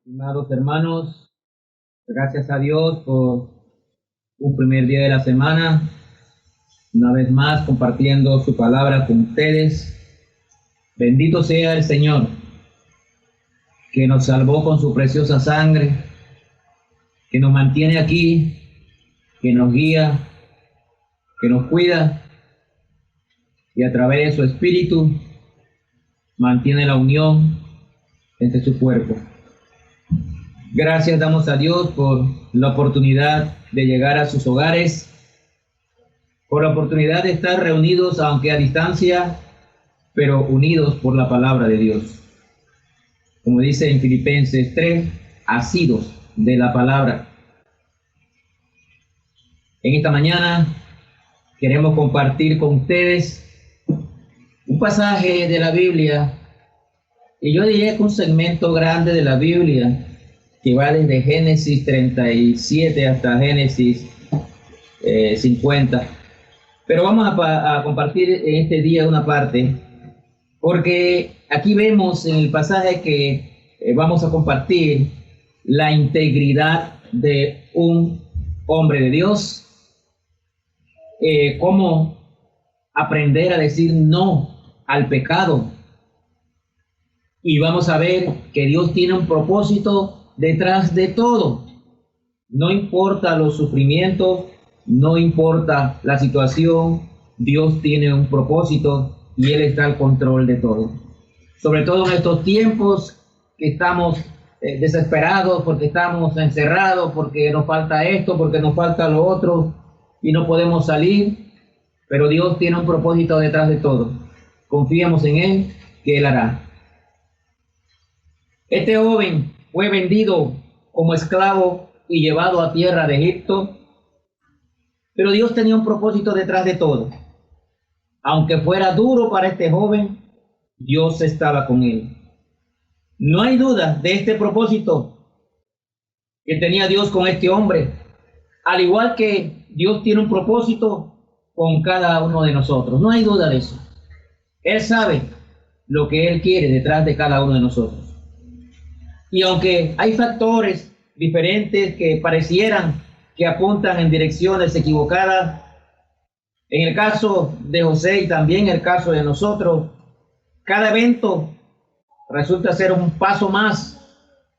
Estimados hermanos, gracias a Dios por un primer día de la semana, una vez más compartiendo su palabra con ustedes. Bendito sea el Señor, que nos salvó con su preciosa sangre, que nos mantiene aquí, que nos guía, que nos cuida y a través de su Espíritu mantiene la unión entre su cuerpo. Gracias damos a Dios por la oportunidad de llegar a sus hogares, por la oportunidad de estar reunidos, aunque a distancia, pero unidos por la palabra de Dios. Como dice en Filipenses 3, asidos de la palabra. En esta mañana queremos compartir con ustedes un pasaje de la Biblia, y yo diría que un segmento grande de la Biblia, que va desde Génesis 37 hasta Génesis 50. Pero vamos a compartir en este día una parte, porque aquí vemos en el pasaje que vamos a compartir la integridad de un hombre de Dios, cómo aprender a decir no al pecado. Y vamos a ver que Dios tiene un propósito detrás de todo. No importa los sufrimientos, no importa la situación, Dios tiene un propósito y Él está al control de todo. Sobre todo en estos tiempos que estamos desesperados porque estamos encerrados, porque nos falta esto, porque nos falta lo otro y no podemos salir, pero Dios tiene un propósito detrás de todo. Confiemos en Él, que Él hará. Este joven fue vendido como esclavo y llevado a tierra de Egipto, pero Dios tenía un propósito detrás de todo. Aunque fuera duro para este joven, Dios estaba con él. No hay duda de este propósito que tenía Dios con este hombre, al igual que Dios tiene un propósito con cada uno de nosotros. No hay duda de eso. Él sabe lo que Él quiere detrás de cada uno de nosotros. Y aunque hay factores diferentes que parecieran que apuntan en direcciones equivocadas, en el caso de José y también en el caso de nosotros, cada evento resulta ser un paso más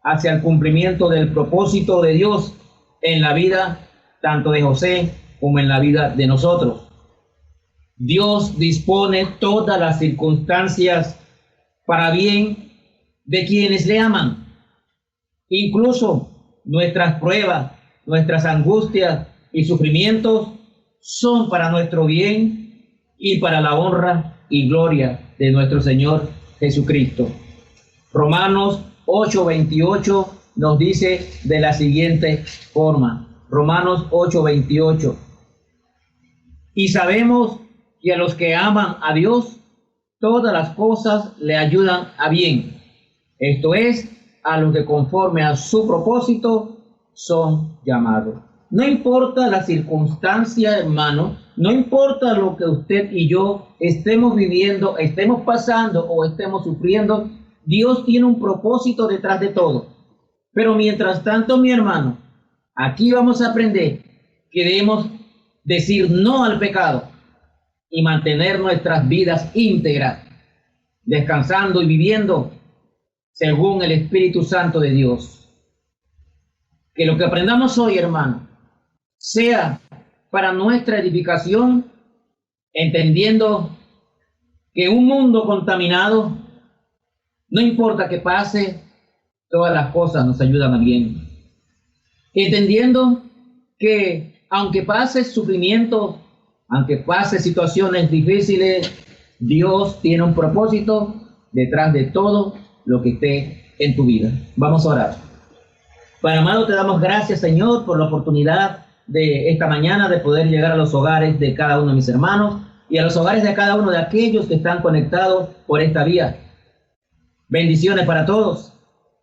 hacia el cumplimiento del propósito de Dios en la vida tanto de José como en la vida de nosotros. Dios dispone todas las circunstancias para bien de quienes le aman. Incluso nuestras pruebas, nuestras angustias y sufrimientos son para nuestro bien y para la honra y gloria de nuestro Señor Jesucristo. Romanos 8:28 nos dice de la siguiente forma. Romanos 8:28. Y sabemos que a los que aman a Dios, todas las cosas le ayudan a bien. Esto es, a los que conforme a su propósito son llamados. No importa la circunstancia, hermano, no importa lo que usted y yo estemos viviendo, estemos pasando o estemos sufriendo, Dios tiene un propósito detrás de todo. Pero mientras tanto, mi hermano, aquí vamos a aprender que debemos decir no al pecado y mantener nuestras vidas íntegras, descansando y viviendo según el Espíritu Santo de Dios. Que lo que aprendamos hoy, hermano, sea para nuestra edificación, entendiendo que un mundo contaminado, no importa que pase, todas las cosas nos ayudan a bien. Entendiendo que aunque pase sufrimiento, aunque pase situaciones difíciles, Dios tiene un propósito detrás de todo lo que esté en tu vida. Vamos a orar. Padre amado, te damos gracias, Señor, por la oportunidad de esta mañana de poder llegar a los hogares de cada uno de mis hermanos y a los hogares de cada uno de aquellos que están conectados por esta vía. Bendiciones para todos.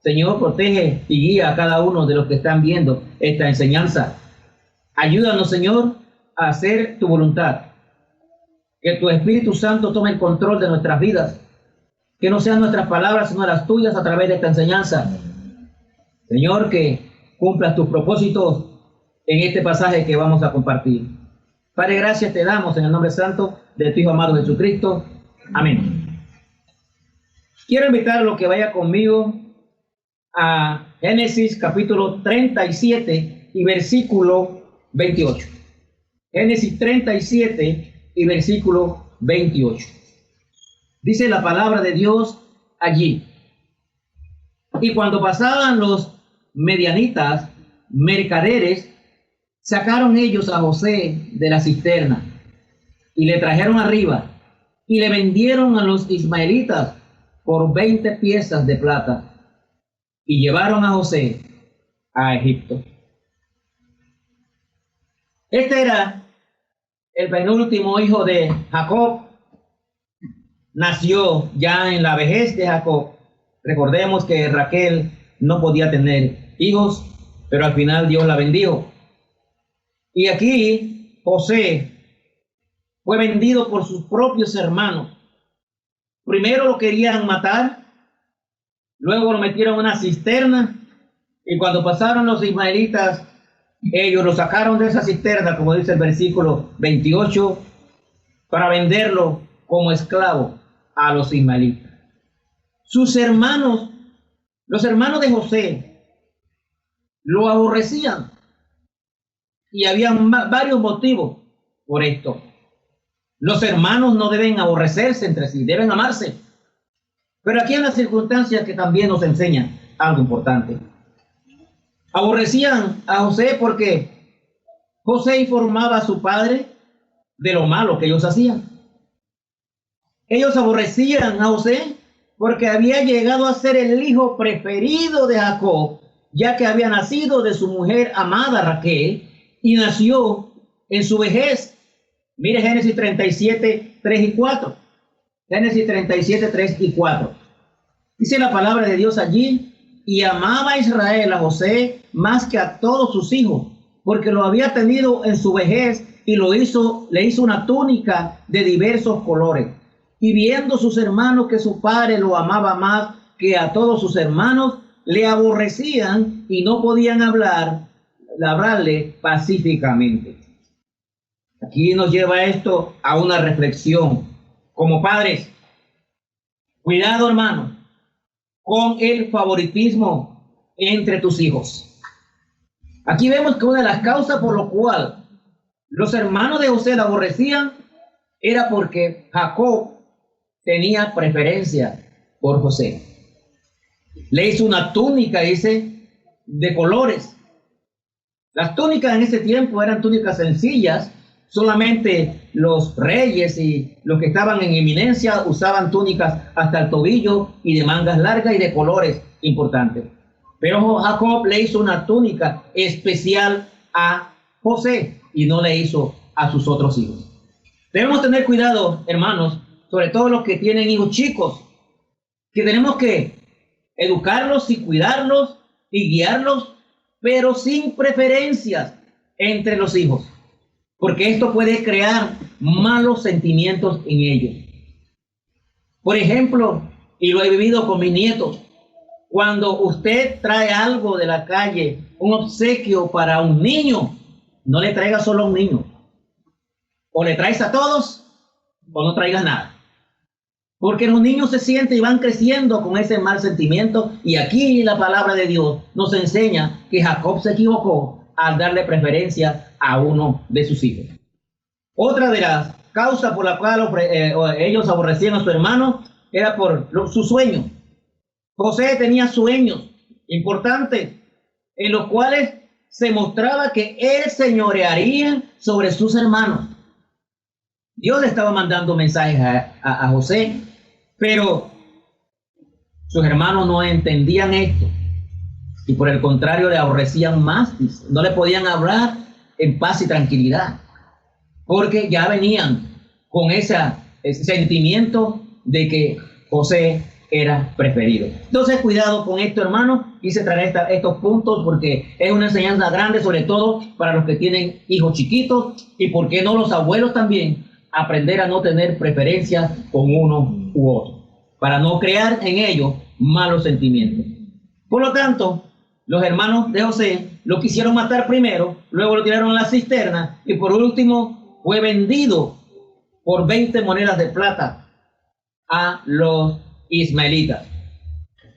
Señor, protege y guía a cada uno de los que están viendo esta enseñanza. Ayúdanos, Señor, a hacer tu voluntad. Que tu Espíritu Santo tome el control de nuestras vidas. Que no sean nuestras palabras, sino las tuyas a través de esta enseñanza. Señor, que cumplas tus propósitos en este pasaje que vamos a compartir. Padre, gracias te damos en el nombre santo de tu Hijo amado Jesucristo. Amén. Quiero invitar a los que vaya conmigo a Génesis capítulo 37 y versículo 28. Génesis 37 y versículo 28. Dice la palabra de Dios allí. Y cuando pasaban los medianitas, mercaderes, sacaron ellos a José de la cisterna y le trajeron arriba y le vendieron a los ismaelitas por 20 piezas de plata y llevaron a José a Egipto. Este era el penúltimo hijo de Jacob. Nació ya en la vejez de Jacob. Recordemos que Raquel no podía tener hijos, pero al final Dios la bendijo. Y aquí José fue vendido por sus propios hermanos. Primero lo querían matar, luego lo metieron en una cisterna, y cuando pasaron los ismaelitas, ellos lo sacaron de esa cisterna, como dice el versículo 28, para venderlo como esclavo a los ismaelitas. Sus hermanos, los hermanos de José, lo aborrecían, y había varios motivos por esto. Los hermanos no deben aborrecerse entre sí, deben amarse. Pero aquí hay una circunstancia que también nos enseña algo importante. Aborrecían a José porque José informaba a su padre de lo malo que ellos hacían. Ellos aborrecían a José porque había llegado a ser el hijo preferido de Jacob, ya que había nacido de su mujer amada Raquel y nació en su vejez. Mire Génesis 37, 3 y 4. Génesis 37, 3 y 4. Dice la palabra de Dios allí: y amaba a Israel a José más que a todos sus hijos, porque lo había tenido en su vejez y le hizo una túnica de diversos colores. Y viendo sus hermanos que su padre lo amaba más que a todos sus hermanos, le aborrecían y no podían hablarle pacíficamente. Aquí nos lleva esto a una reflexión. Como padres, cuidado, hermano, con el favoritismo entre tus hijos. Aquí vemos que una de las causas por lo cual los hermanos de José la aborrecían era porque Jacob tenía preferencia por José. Le hizo una túnica, dice, de colores. Las túnicas en ese tiempo eran túnicas sencillas. Solamente los reyes y los que estaban en eminencia usaban túnicas hasta el tobillo y de mangas largas y de colores importantes. Pero Jacob le hizo una túnica especial a José y no le hizo a sus otros hijos. Debemos tener cuidado, hermanos, sobre todo los que tienen hijos chicos, que tenemos que educarlos y cuidarlos y guiarlos, pero sin preferencias entre los hijos, porque esto puede crear malos sentimientos en ellos. Por ejemplo, y lo he vivido con mis nietos, cuando usted trae algo de la calle, un obsequio para un niño, no le traiga solo a un niño. O le traes a todos, o no traigas nada. Porque los niños se sienten y van creciendo con ese mal sentimiento. Y aquí la palabra de Dios nos enseña que Jacob se equivocó al darle preferencia a uno de sus hijos. Otra de las causas por la cual ellos aborrecían a su hermano era por su sueño. José tenía sueños importantes en los cuales se mostraba que él señorearía sobre sus hermanos. Dios le estaba mandando mensajes a José, pero sus hermanos no entendían esto y por el contrario le aborrecían más. No le podían hablar en paz y tranquilidad porque ya venían con ese sentimiento de que José era preferido. Entonces cuidado con esto, hermano. Quise traer estos puntos porque es una enseñanza grande, sobre todo para los que tienen hijos chiquitos, y por qué no los abuelos también, aprender a no tener preferencias con uno u otro, para no crear en ellos malos sentimientos. Por lo tanto, Los hermanos de José lo quisieron matar primero, luego lo tiraron a la cisterna y por último fue vendido por 20 monedas de plata a los ismaelitas.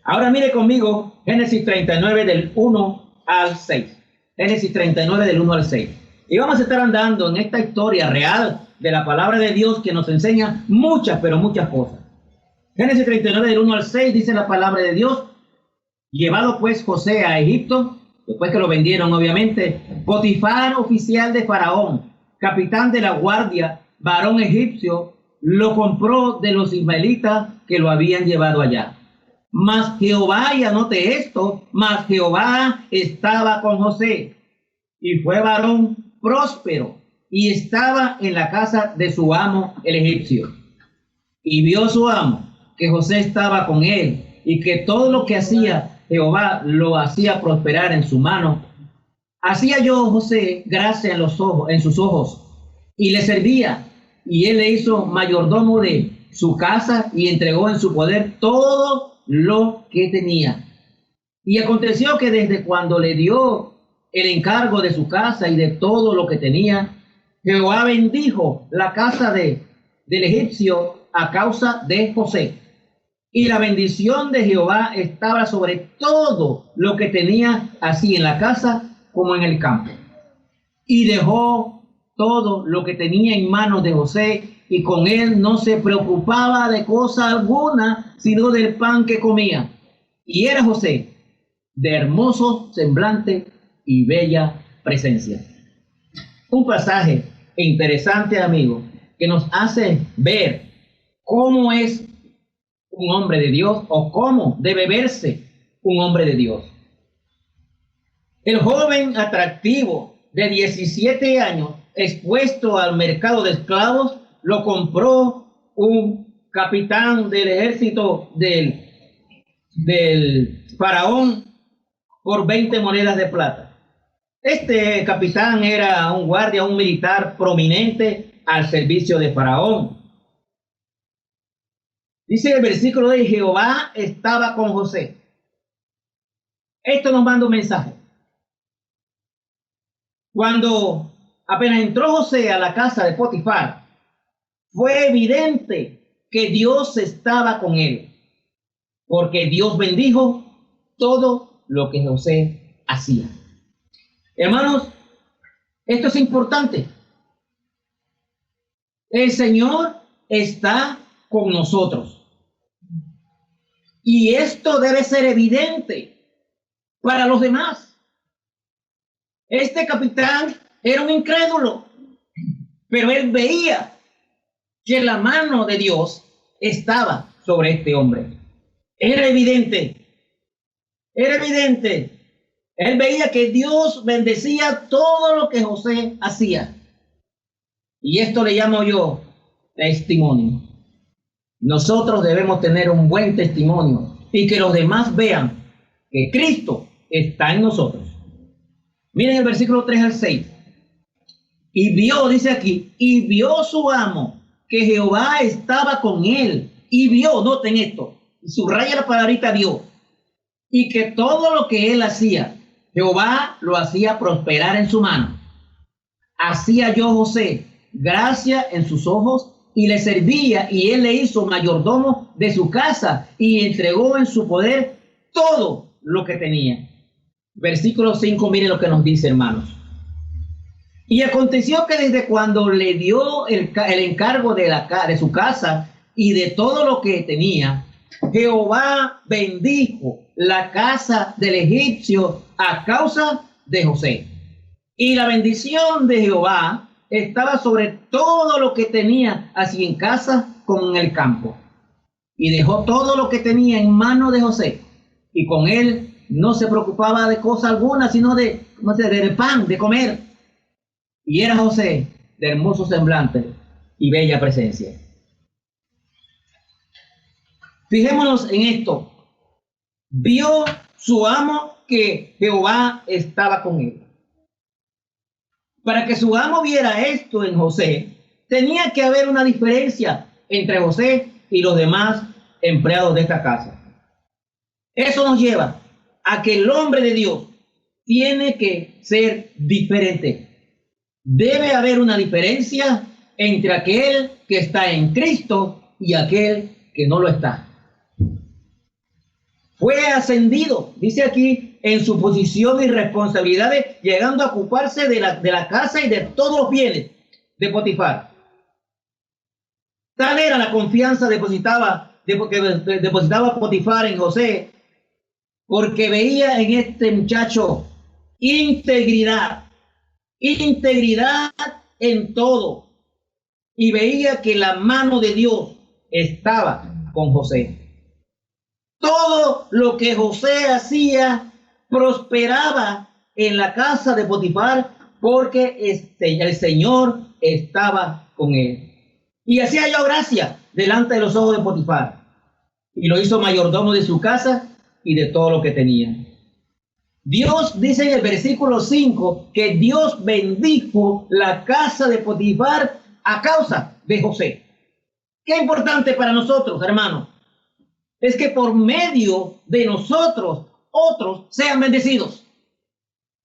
Ahora mire conmigo Génesis 39 del 1 al 6. Génesis 39 del 1 al 6. Y vamos a estar andando en esta historia real de la palabra de Dios que nos enseña muchas, pero muchas cosas. Génesis 39 del 1 al 6 dice la palabra de Dios: llevado pues José a Egipto, después que lo vendieron obviamente, Potifar, oficial de Faraón, capitán de la guardia, varón egipcio, lo compró de los ismaelitas que lo habían llevado allá. Mas Jehová, y anote esto, mas Jehová estaba con José, y fue varón próspero, y estaba en la casa de su amo el egipcio. Y vio su amo que José estaba con él, y que todo lo que hacía Jehová lo hacía prosperar en su mano. Hacía yo José gracia en sus ojos, y le servía, y él le hizo mayordomo de su casa, y entregó en su poder todo lo que tenía. Y aconteció que desde cuando le dio el encargo de su casa y de todo lo que tenía, Jehová bendijo la casa del egipcio a causa de José. Y la bendición de Jehová estaba sobre todo lo que tenía, así en la casa como en el campo. Y dejó todo lo que tenía en manos de José, y con él no se preocupaba de cosa alguna, sino del pan que comía. Y era José de hermoso semblante y bella presencia. Un pasaje interesante, amigo, que nos hace ver cómo es un hombre de Dios, o cómo debe verse un hombre de Dios. El joven atractivo de 17 años, expuesto al mercado de esclavos, lo compró un capitán del ejército del faraón por 20 monedas de plata. Este capitán era un guardia, un militar prominente al servicio de faraón. Dice el versículo de Jehová estaba con José. Esto nos manda un mensaje. Cuando apenas entró José a la casa de Potifar, fue evidente que Dios estaba con él, porque Dios bendijo todo lo que José hacía. Hermanos, esto es importante. El Señor está con nosotros. Y esto debe ser evidente para los demás. Este capitán era un incrédulo, pero él veía que la mano de Dios estaba sobre este hombre. Era evidente. Era evidente. Él veía que Dios bendecía todo lo que José hacía. Y esto le llamo yo testimonio. Nosotros debemos tener un buen testimonio y que los demás vean que Cristo está en nosotros. Miren el versículo 3 al 6. Y vio, dice aquí, y vio su amo que Jehová estaba con él. Y vio, noten esto, subraya la palabrita vio. Y que todo lo que él hacía, Jehová lo hacía prosperar en su mano. Hacía yo José gracia en sus ojos, y le servía, y él le hizo mayordomo de su casa, y entregó en su poder todo lo que tenía. Versículo 5, miren lo que nos dice, hermanos. Y aconteció que desde cuando le dio el encargo de su casa y de todo lo que tenía, Jehová bendijo la casa del egipcio a causa de José. Y la bendición de Jehová estaba sobre todo lo que tenía, así en casa como en el campo. Y dejó todo lo que tenía en mano de José, y con él no se preocupaba de cosa alguna, sino de pan, de comer. Y era José de hermoso semblante y bella presencia. Fijémonos en esto. Vio su amo que Jehová estaba con él. Para que su amo viera esto en José, tenía que haber una diferencia entre José y los demás empleados de esta casa. Eso nos lleva a que el hombre de Dios tiene que ser diferente. Debe haber una diferencia entre aquel que está en Cristo y aquel que no lo está. Fue ascendido, dice aquí, en su posición y responsabilidades, llegando a ocuparse de la casa y de todos los bienes de Potifar. Tal era la confianza que depositaba Potifar en José, porque veía en este muchacho integridad en todo, y veía que la mano de Dios estaba con José. Todo lo que José hacía prosperaba en la casa de Potifar, porque el Señor estaba con él. Y así halló gracia delante de los ojos de Potifar, y lo hizo mayordomo de su casa y de todo lo que tenía. Dios dice en el versículo 5 que Dios bendijo la casa de Potifar a causa de José. Qué importante para nosotros, hermanos, es que por medio de nosotros otros sean bendecidos.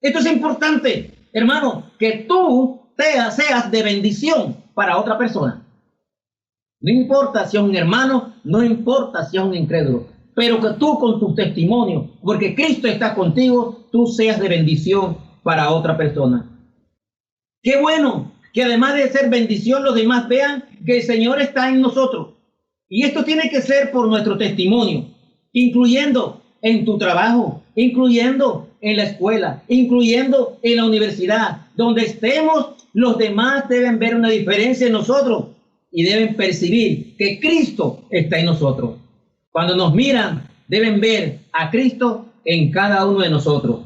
Esto es importante, hermano, que tú seas de bendición para otra persona. No importa si es un hermano, no importa si es un incrédulo, pero que tú con tu testimonio, porque Cristo está contigo, tú seas de bendición para otra persona. Qué bueno que además de ser bendición, los demás vean que el Señor está en nosotros. Y esto tiene que ser por nuestro testimonio, incluyendo en tu trabajo, incluyendo en la escuela, incluyendo en la universidad. Donde estemos, los demás deben ver una diferencia en nosotros y deben percibir que Cristo está en nosotros. Cuando nos miran, deben ver a Cristo en cada uno de nosotros.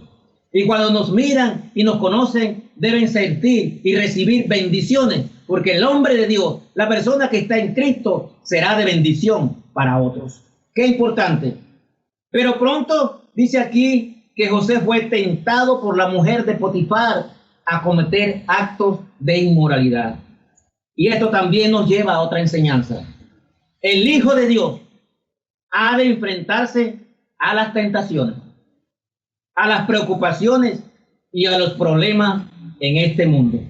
Y cuando nos miran y nos conocen, deben sentir y recibir bendiciones, porque el hombre de Dios, la persona que está en Cristo, será de bendición para otros. Qué importante. Pero pronto dice aquí que José fue tentado por la mujer de Potifar a cometer actos de inmoralidad. Y esto también nos lleva a otra enseñanza. El Hijo de Dios ha de enfrentarse a las tentaciones, a las preocupaciones y a los problemas en este mundo.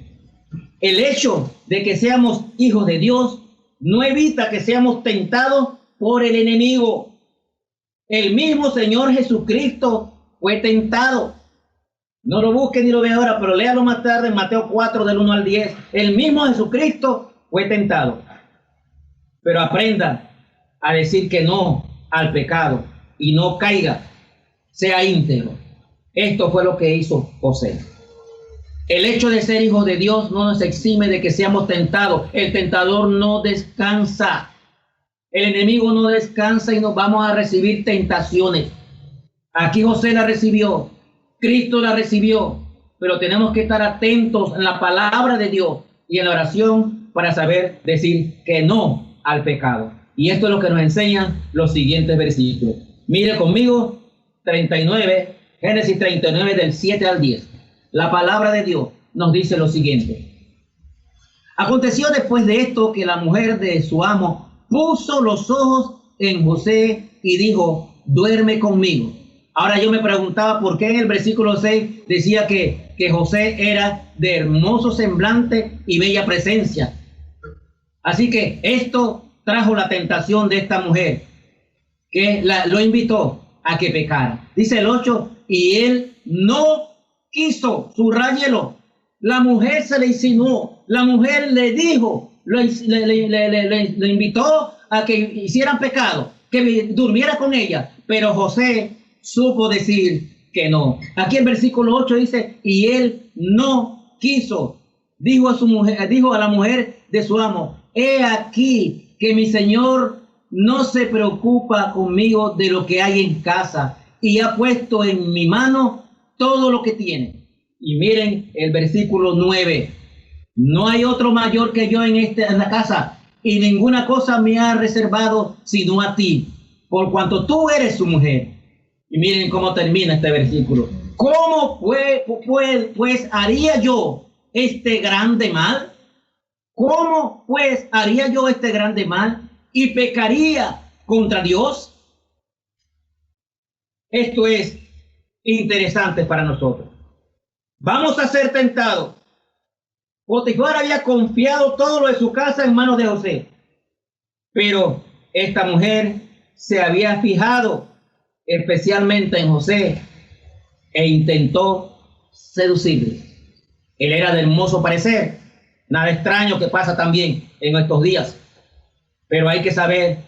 El hecho de que seamos hijos de Dios no evita que seamos tentados por el enemigo. El mismo Señor Jesucristo fue tentado. No lo busquen ni lo vean ahora, pero léalo más tarde en Mateo 4, del 1 al 10. El mismo Jesucristo fue tentado. Pero aprenda a decir que no al pecado y no caiga, sea íntegro. Esto fue lo que hizo José. El hecho de ser hijos de Dios no nos exime de que seamos tentados. El tentador no descansa. El enemigo no descansa y nos vamos a recibir tentaciones. Aquí José la recibió, Cristo la recibió, pero tenemos que estar atentos en la palabra de Dios y en la oración para saber decir que no al pecado. Y esto es lo que nos enseñan los siguientes versículos. Mire conmigo, 39, Génesis 39 del 7 al 10. La palabra de Dios nos dice lo siguiente. Aconteció después de esto que la mujer de su amo puso los ojos en José y dijo, duerme conmigo. Ahora yo me preguntaba por qué en el versículo 6 decía que José era de hermoso semblante y bella presencia. Así que esto trajo la tentación de esta mujer, que lo invitó a que pecara. Dice el 8, y él no quiso, subrayelo. La mujer se le insinuó, la mujer le dijo, le invitó a que hicieran pecado, que durmiera con ella, pero José supo decir que no. Aquí el versículo 8 dice, y él no quiso. Dijo a la mujer de su amo, he aquí que mi señor no se preocupa conmigo de lo que hay en casa y ha puesto en mi mano todo lo que tiene. Y miren el versículo 9. No hay otro mayor que yo en la casa, y ninguna cosa me ha reservado sino a ti, por cuanto tú eres su mujer. Y miren cómo termina este versículo. ¿Cómo pues haría yo este grande mal? ¿Cómo pues haría yo este grande mal y pecaría contra Dios? Esto es interesantes para nosotros. Vamos a ser tentados. Potifar había confiado todo lo de su casa en manos de José, pero esta mujer se había fijado especialmente en José e intentó seducirle. Él era de hermoso parecer, nada extraño que pasa también en estos días, pero hay que saber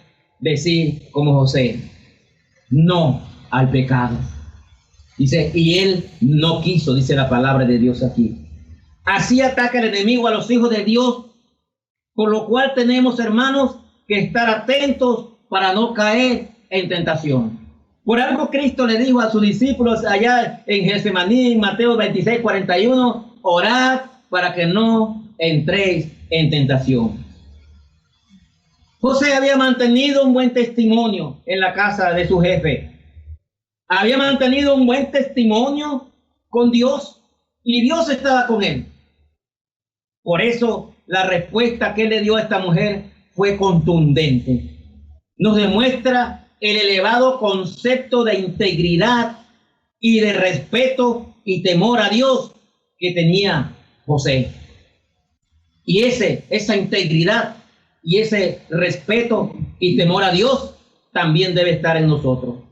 decir como José, no al pecado. Dice, y él no quiso, dice la palabra de Dios aquí. Así ataca el enemigo a los hijos de Dios, por lo cual tenemos, hermanos, que estar atentos para no caer en tentación. Por algo Cristo le dijo a sus discípulos allá en Getsemaní, Mateo 26, 41, orad para que no entréis en tentación. José había mantenido un buen testimonio en la casa de su jefe. Había mantenido un buen testimonio con Dios y Dios estaba con él. Por eso la respuesta que le dio a esta mujer fue contundente. Nos demuestra el elevado concepto de integridad y de respeto y temor a Dios que tenía José. Y esa integridad y ese respeto y temor a Dios también debe estar en nosotros.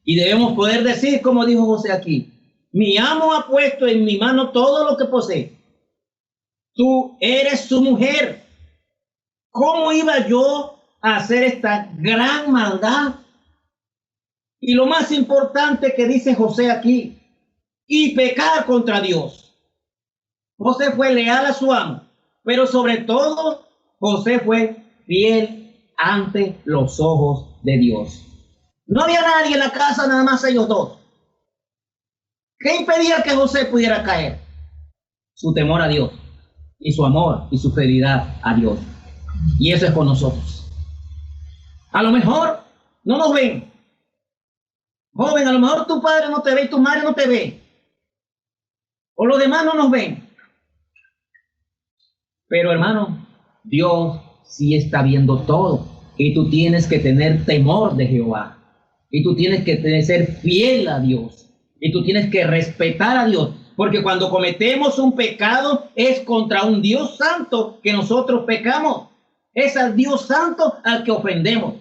Y debemos poder decir, como dijo José aquí, mi amo ha puesto en mi mano todo lo que posee. Tú eres su mujer. ¿Cómo iba yo a hacer esta gran maldad? Y lo más importante que dice José aquí, y pecar contra Dios. José fue leal a su amo, pero sobre todo José fue fiel ante los ojos de Dios. No había nadie en la casa, nada más ellos dos. ¿Qué impedía que José pudiera caer? Su temor a Dios y su amor y su fidelidad a Dios. Y eso es con nosotros. A lo mejor no nos ven. Joven, a lo mejor tu padre no te ve y tu madre no te ve. O los demás no nos ven. Pero hermano, Dios sí está viendo todo. Y tú tienes que tener temor de Jehová. Y tú tienes que ser fiel a Dios. Y tú tienes que respetar a Dios. Porque cuando cometemos un pecado es contra un Dios santo que nosotros pecamos. Es al Dios santo al que ofendemos.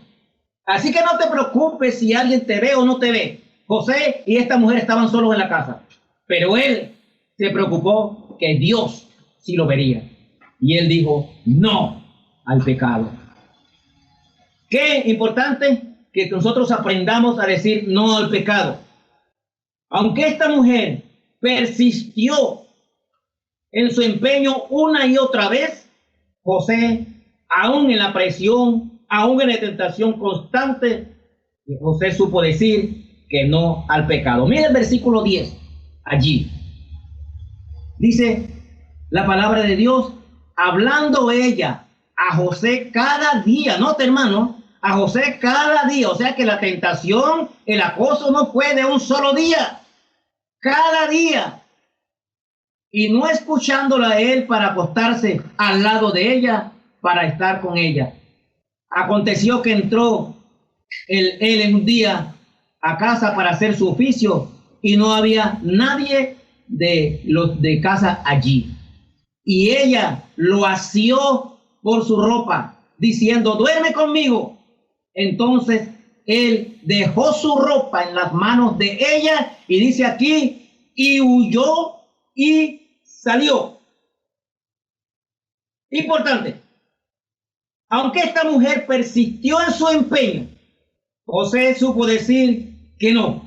Así que no te preocupes si alguien te ve o no te ve. José y esta mujer estaban solos en la casa. Pero él se preocupó que Dios sí lo vería. Y él dijo no al pecado. Qué importante que nosotros aprendamos a decir no al pecado. Aunque esta mujer persistió en su empeño una y otra vez, José, aún en la presión, aún en la tentación constante, José supo decir que no al pecado. Mira el versículo 10, allí. Dice la palabra de Dios, hablando ella a José cada día, nota hermano, a José cada día, o sea que la tentación, el acoso no fue de un solo día, cada día, y no escuchándola a él para acostarse al lado de ella, para estar con ella. Aconteció que entró él en un día a casa para hacer su oficio y no había nadie de los de casa allí. Y ella lo asió por su ropa, diciendo, duerme conmigo. Entonces él dejó su ropa en las manos de ella y dice aquí, y huyó y salió. Importante. Aunque esta mujer persistió en su empeño, José supo decir que no.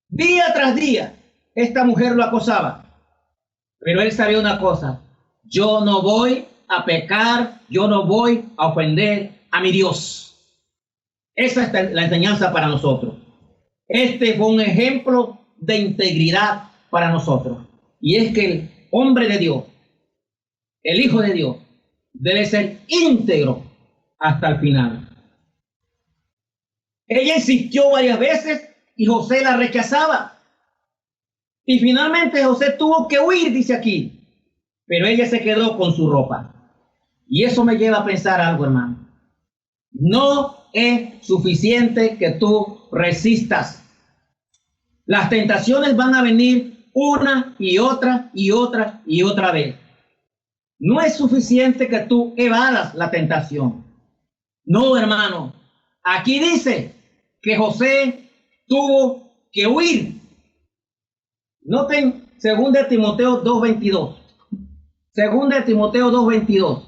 Día tras día, esta mujer lo acosaba. Pero él sabía una cosa, yo no voy a pecar, yo no voy a ofender a mi Dios. Esa es la enseñanza para nosotros. Este fue un ejemplo de integridad para nosotros. Y es que el hombre de Dios, el Hijo de Dios, debe ser íntegro hasta el final. Ella insistió varias veces y José la rechazaba. Y finalmente José tuvo que huir, dice aquí. Pero ella se quedó con su ropa. Y eso me lleva a pensar algo, hermano. No es suficiente que tú resistas. Las tentaciones van a venir una y otra y otra y otra vez. No es suficiente que tú evadas la tentación. No, hermano. Aquí dice que José tuvo que huir. Noten 2 Timoteo 2:22. 2 Timoteo 2:22.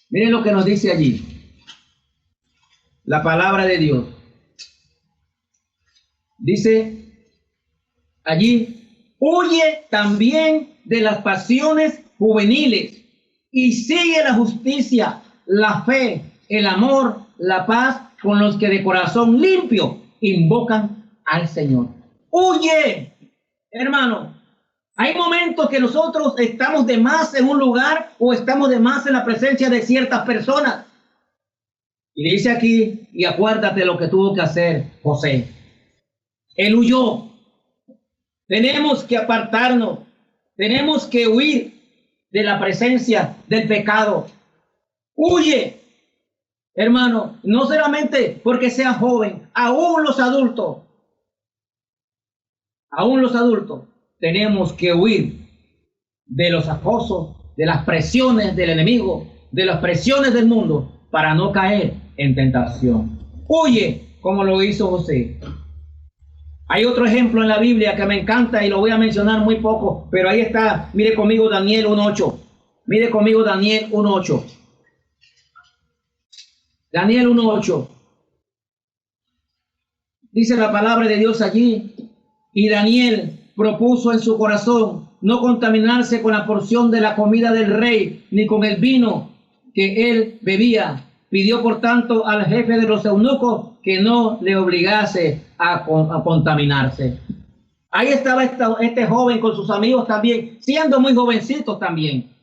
Miren lo que nos dice allí. La palabra de Dios. Dice allí, huye también de las pasiones juveniles y sigue la justicia, la fe, el amor, la paz con los que de corazón limpio invocan al Señor. Huye, hermano. Hay momentos que nosotros estamos de más en un lugar o estamos de más en la presencia de ciertas personas. Y dice aquí, y acuérdate lo que tuvo que hacer José. Él huyó. Tenemos que apartarnos. Tenemos que huir de la presencia del pecado. Huye, hermano, no solamente porque sea joven, aún los adultos, tenemos que huir de los acosos, de las presiones del enemigo, de las presiones del mundo, para no caer en tentación. Huye, como lo hizo José. Hay otro ejemplo en la Biblia que me encanta y lo voy a mencionar muy poco, pero ahí está. Mire conmigo Daniel 1:8. Mire conmigo Daniel 1:8. Daniel 1:8. Dice la palabra de Dios allí. Y Daniel propuso en su corazón no contaminarse con la porción de la comida del rey, ni con el vino que él bebía. Pidió por tanto al jefe de los eunucos que no le obligase a contaminarse. Ahí estaba este joven con sus amigos también, siendo muy jovencitos también,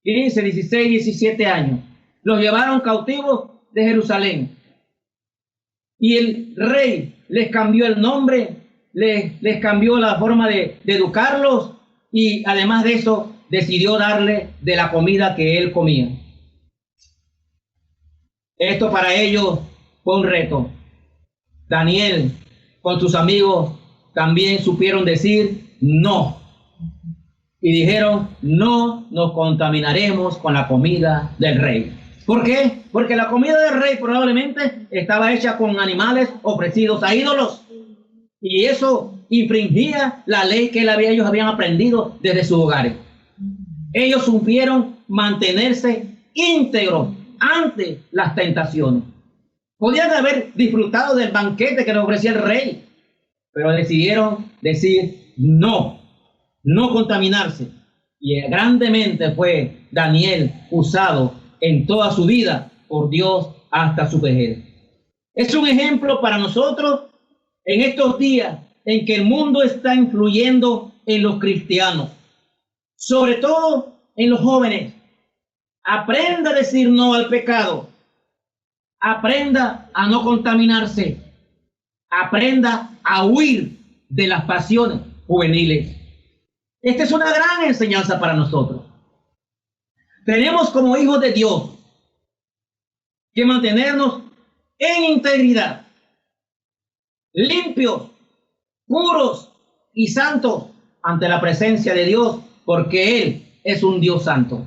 15, 16, 17 años. Los llevaron cautivos de Jerusalén. Y el rey les cambió el nombre, les cambió la forma de educarlos, y además de eso decidió darle de la comida que él comía. Esto para ellos fue un reto. Daniel con sus amigos también supieron decir no. Y dijeron, no nos contaminaremos con la comida del rey. ¿Por qué? Porque la comida del rey probablemente estaba hecha con animales ofrecidos a ídolos. Y eso infringía la ley que ellos habían aprendido desde sus hogares. Ellos supieron mantenerse íntegros ante las tentaciones. Podían haber disfrutado del banquete que les ofrecía el rey, pero decidieron decir no contaminarse. Y grandemente fue Daniel usado en toda su vida por Dios hasta su vejez. Es un ejemplo para nosotros en estos días en que el mundo está influyendo en los cristianos, sobre todo en los jóvenes. Aprenda a decir no al pecado. Aprenda a no contaminarse. Aprenda a huir de las pasiones juveniles. Esta es una gran enseñanza para nosotros. Tenemos como hijos de Dios que mantenernos en integridad, limpios, puros y santos ante la presencia de Dios, porque Él es un Dios santo.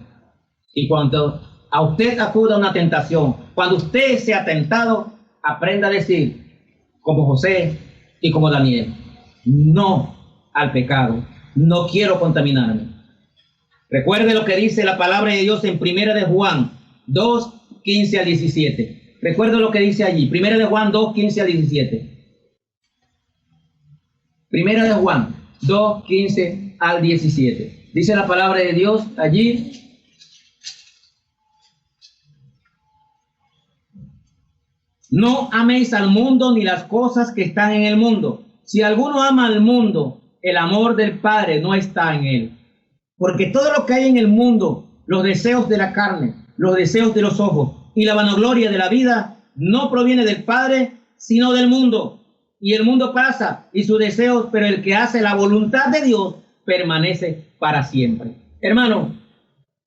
Y cuando a usted acuda una tentación, cuando usted sea tentado, aprenda a decir, como José y como Daniel, no al pecado, no quiero contaminarme. Recuerde lo que dice la palabra de Dios en 1 de Juan 2, 15 al 17. Recuerde lo que dice allí, 1 de Juan 2, 15 al 17. 1 de Juan 2, 15 al 17. Dice la palabra de Dios allí. No améis al mundo ni las cosas que están en el mundo. Si alguno ama al mundo, el amor del Padre no está en él. Porque todo lo que hay en el mundo, los deseos de la carne, los deseos de los ojos y la vanagloria de la vida, no proviene del Padre, sino del mundo. Y el mundo pasa y sus deseos, pero el que hace la voluntad de Dios permanece para siempre. Hermano,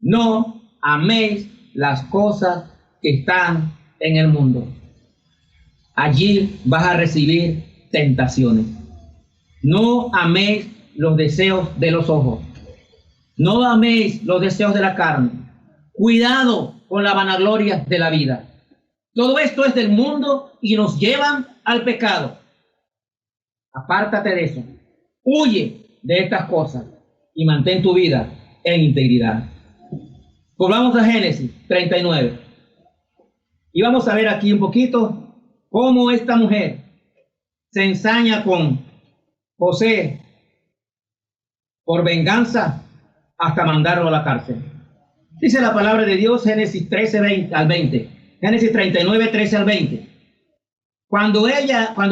no améis las cosas que están en el mundo. Allí vas a recibir tentaciones. No améis los deseos de los ojos. No améis los deseos de la carne. Cuidado con la vanagloria de la vida. Todo esto es del mundo y nos llevan al pecado. Apártate de eso. Huye de estas cosas y mantén tu vida en integridad. Volvamos a Génesis 39. Y vamos a ver aquí un poquito cómo esta mujer se ensaña con José por venganza hasta mandarlo a la cárcel. Dice la palabra de Dios, Génesis 13 al 20. Génesis 39, 13 al 20. Cuando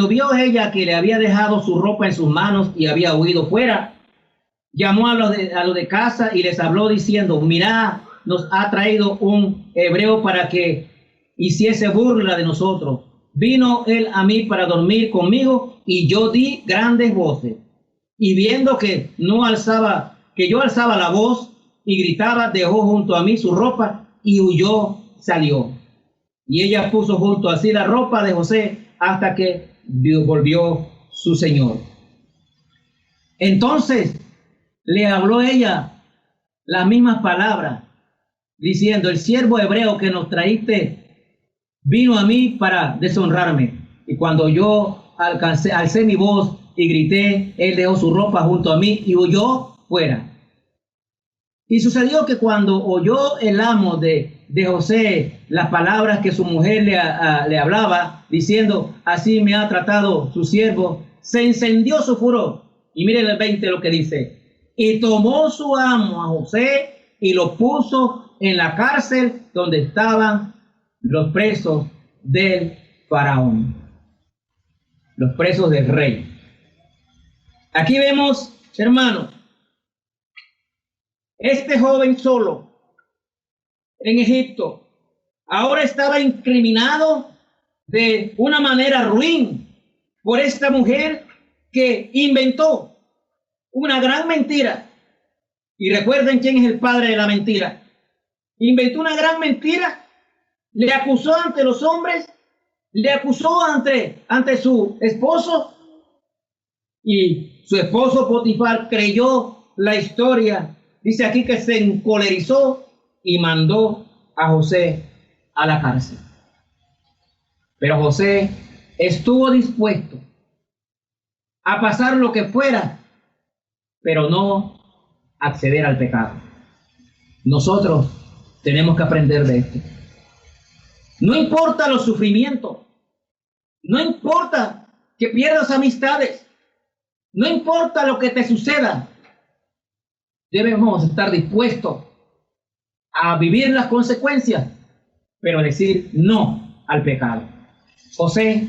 vio ella que le había dejado su ropa en sus manos y había huido fuera, llamó a los de casa y les habló diciendo: mirad, nos ha traído un hebreo para que hiciese burla de nosotros. Vino él a mí para dormir conmigo y yo di grandes voces. Y viendo que yo alzaba la voz y gritaba, dejó junto a mí su ropa y huyó, salió. Y ella puso junto a sí la ropa de José hasta que volvió su señor. Entonces le habló ella las mismas palabras, diciendo: el siervo hebreo que nos traíste vino a mí para deshonrarme. Y cuando yo alcé mi voz y grité, él dejó su ropa junto a mí y huyó fuera. Y sucedió que cuando oyó el amo de José las palabras que su mujer le hablaba, diciendo: así me ha tratado su siervo, se encendió su furor. Y miren el 20 lo que dice: y tomó su amo a José y lo puso en la cárcel donde estaban los presos del faraón, los presos del rey. Aquí vemos, hermanos, este joven solo en Egipto ahora estaba incriminado de una manera ruin por esta mujer que inventó una gran mentira. Y recuerden quién es el padre de la mentira. Inventó una gran mentira, le acusó ante los hombres, le acusó ante su esposo, y su esposo Potifar creyó la historia. Dice aquí que se encolerizó y mandó a José a la cárcel. Pero José estuvo dispuesto a pasar lo que fuera, pero no acceder al pecado. Nosotros tenemos que aprender de esto. No importa los sufrimientos, no importa que pierdas amistades, no importa lo que te suceda, debemos estar dispuestos a vivir las consecuencias, pero decir no al pecado. José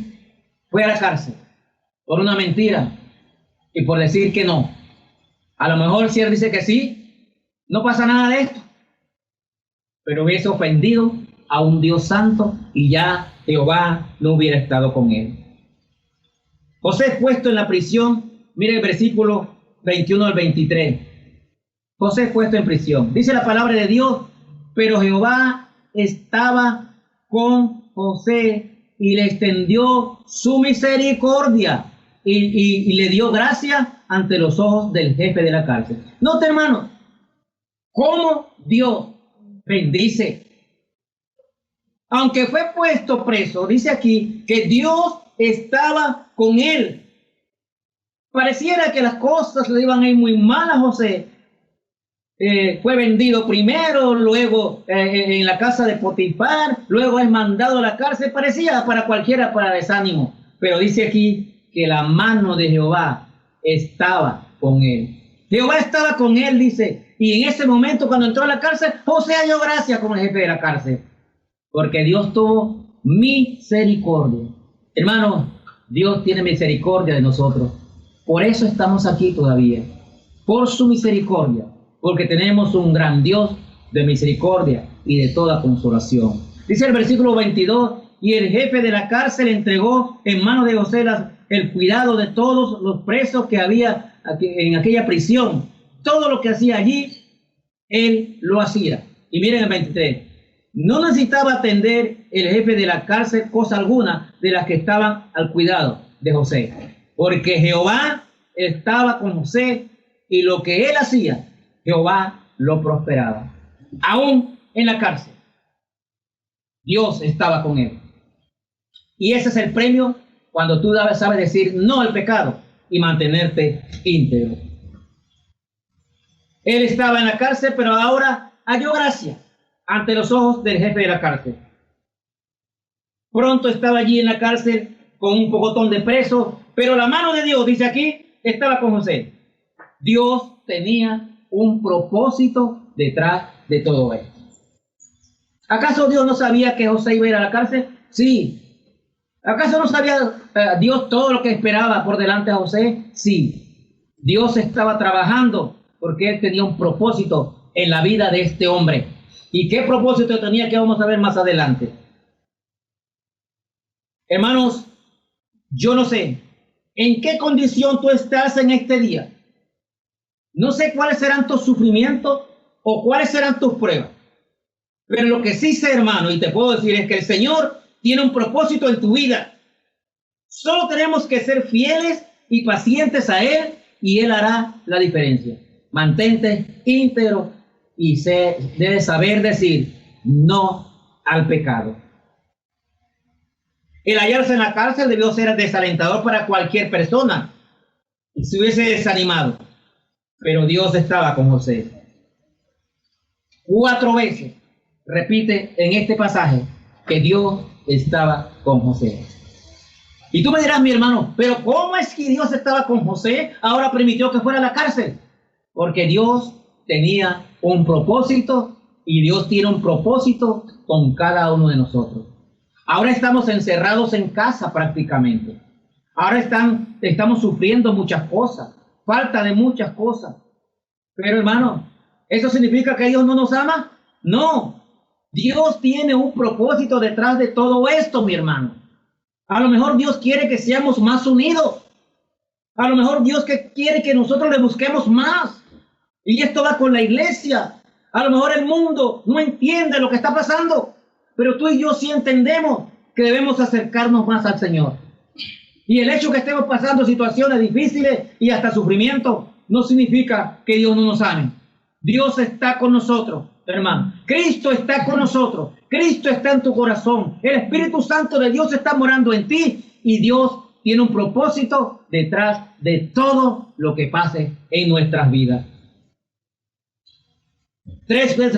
fue a la cárcel por una mentira y por decir que no. A lo mejor si él dice que sí, no pasa nada de esto, pero hubiese ofendido a un Dios santo y ya Jehová no hubiera estado con él. José es puesto en la prisión. Mire el versículo 21 al 23. José es puesto en prisión. Dice la palabra de Dios: pero Jehová estaba con José y le extendió su misericordia y le dio gracia ante los ojos del jefe de la cárcel. Note, hermano, cómo Dios bendice. Aunque fue puesto preso, dice aquí que Dios estaba con él. Pareciera que las cosas le iban a ir muy mal a José. Fue vendido primero, luego en la casa de Potifar, luego es mandado a la cárcel. Parecía para cualquiera para desánimo, pero dice aquí que la mano de Jehová estaba con él. Jehová estaba con él, dice, y en ese momento cuando entró a la cárcel, José halló gracia como el jefe de la cárcel, porque Dios tuvo misericordia. Hermanos, Dios tiene misericordia de nosotros. Por eso estamos aquí todavía, por su misericordia, porque tenemos un gran Dios de misericordia y de toda consolación. Dice el versículo 22, y el jefe de la cárcel entregó en manos de José el cuidado de todos los presos que había en aquella prisión. Todo lo que hacía allí, él lo hacía. Y miren el 23, no necesitaba atender el jefe de la cárcel cosa alguna de las que estaban al cuidado de José. porque Jehová estaba con José y lo que él hacía, Jehová lo prosperaba. Aún en la cárcel, Dios estaba con él. Y ese es el premio cuando tú sabes decir no al pecado y mantenerte íntegro. Él estaba en la cárcel, pero ahora halló gracia ante los ojos del jefe de la cárcel. Pronto estaba allí en la cárcel con un pocotón de presos, pero la mano de Dios, dice aquí, estaba con José. Dios tenía un propósito detrás de todo esto. ¿Acaso Dios no sabía que José iba a ir a la cárcel? Sí. ¿Acaso no sabía Dios todo lo que esperaba por delante de José? Sí. Dios estaba trabajando porque él tenía un propósito en la vida de este hombre. ¿Y qué propósito tenía? Que vamos a ver más adelante. Hermanos, yo no sé en qué condición tú estás en este día. No sé cuáles serán tus sufrimientos o cuáles serán tus pruebas. Pero lo que sí sé, hermano, y te puedo decir, es que el Señor tiene un propósito en tu vida. Solo tenemos que ser fieles y pacientes a Él y Él hará la diferencia. Mantente íntegro y debes saber decir no al pecado. El hallarse en la cárcel debió ser desalentador para cualquier persona y se hubiese desanimado. Pero Dios estaba con José. 4 veces repite en este pasaje que Dios estaba con José. Y tú me dirás, mi hermano, pero ¿cómo es que Dios estaba con José? Ahora permitió que fuera a la cárcel. Porque Dios tenía un propósito y Dios tiene un propósito con cada uno de nosotros. Ahora estamos encerrados en casa prácticamente. Ahora estamos sufriendo muchas cosas, falta de muchas cosas. Pero hermano, ¿eso significa que Dios no nos ama? No. Dios tiene un propósito detrás de todo esto, mi hermano. A lo mejor Dios quiere que seamos más unidos. A lo mejor Dios quiere que nosotros le busquemos más. Y esto va con la iglesia. A lo mejor el mundo no entiende lo que está pasando. Pero tú y yo sí entendemos que debemos acercarnos más al Señor. Y el hecho que estemos pasando situaciones difíciles y hasta sufrimiento no significa que Dios no nos ame. Dios está con nosotros, hermano. Cristo está con nosotros. Cristo está en tu corazón. El Espíritu Santo de Dios está morando en ti. Y Dios tiene un propósito detrás de todo lo que pase en nuestras vidas.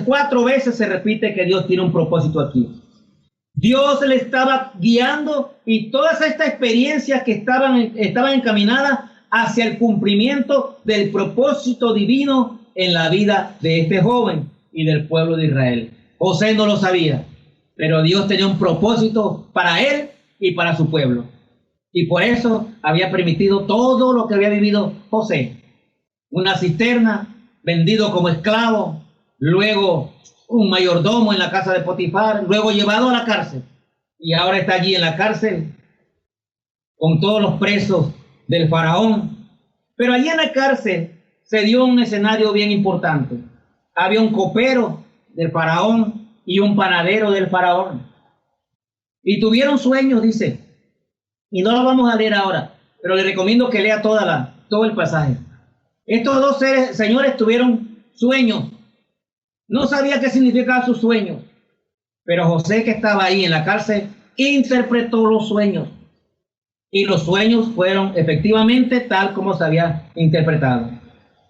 4 veces se repite que Dios tiene un propósito aquí. Dios le estaba guiando y todas estas experiencias que estaban encaminadas hacia el cumplimiento del propósito divino en la vida de este joven y del pueblo de Israel. José no lo sabía, pero Dios tenía un propósito para él y para su pueblo. Y por eso había permitido todo lo que había vivido José. Una cisterna, vendido como esclavo, luego un mayordomo en la casa de Potifar, luego llevado a la cárcel. Y ahora está allí en la cárcel con todos los presos del faraón. Pero allí en la cárcel se dio un escenario bien importante. Había un copero del faraón y un panadero del faraón. Y tuvieron sueños, dice. Y no lo vamos a leer ahora, pero le recomiendo que lea todo el pasaje. Estos 2 señores tuvieron sueños. No sabía qué significaban sus sueños. Pero José, que estaba ahí en la cárcel, interpretó los sueños. Y los sueños fueron efectivamente tal como se había interpretado.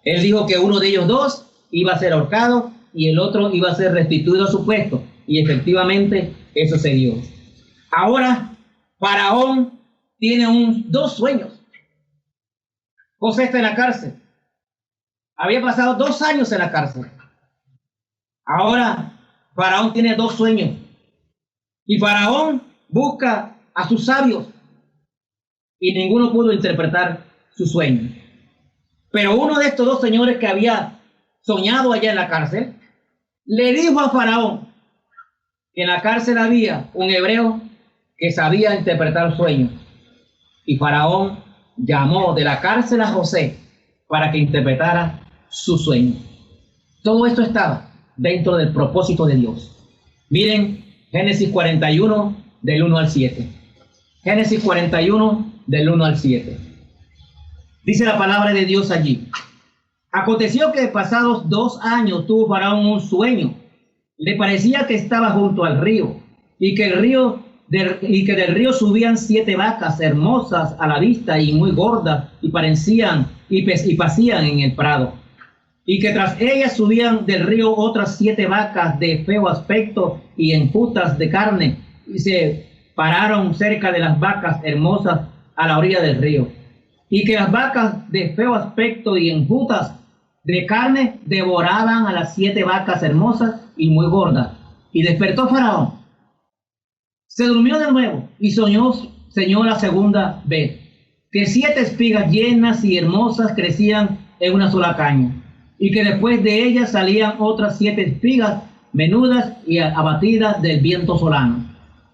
Él dijo que uno de ellos 2 iba a ser ahorcado y el otro iba a ser restituido a su puesto. Y efectivamente eso se dio. Ahora Faraón tiene 2 sueños. José está en la cárcel. Había pasado 2 años en la cárcel. Ahora Faraón tiene 2 sueños. Y Faraón busca a sus sabios. Y ninguno pudo interpretar su sueño. Pero uno de estos 2 señores que había soñado allá en la cárcel, le dijo a Faraón que en la cárcel había un hebreo que sabía interpretar sueños. Y Faraón llamó de la cárcel a José para que interpretara su sueño. Todo esto estaba dentro del propósito de Dios. Miren Génesis 41 del 1 al 7. Génesis 41 del 1 al 7. Dice la palabra de Dios allí. Aconteció que pasados 2 años tuvo Faraón un sueño. Le parecía que estaba junto al río y que del río subían 7 vacas hermosas a la vista y muy gordas y parecían y pacían en el prado. Y que tras ellas subían del río otras 7 vacas de feo aspecto y enjutas de carne, y se pararon cerca de las vacas hermosas a la orilla del río. Y que las vacas de feo aspecto y enjutas de carne devoraban a las 7 vacas hermosas y muy gordas. Y despertó Faraón. Se durmió de nuevo y soñó la segunda vez, que 7 espigas llenas y hermosas crecían en una sola caña, y que después de ellas salían otras 7 espigas menudas y abatidas del viento solano.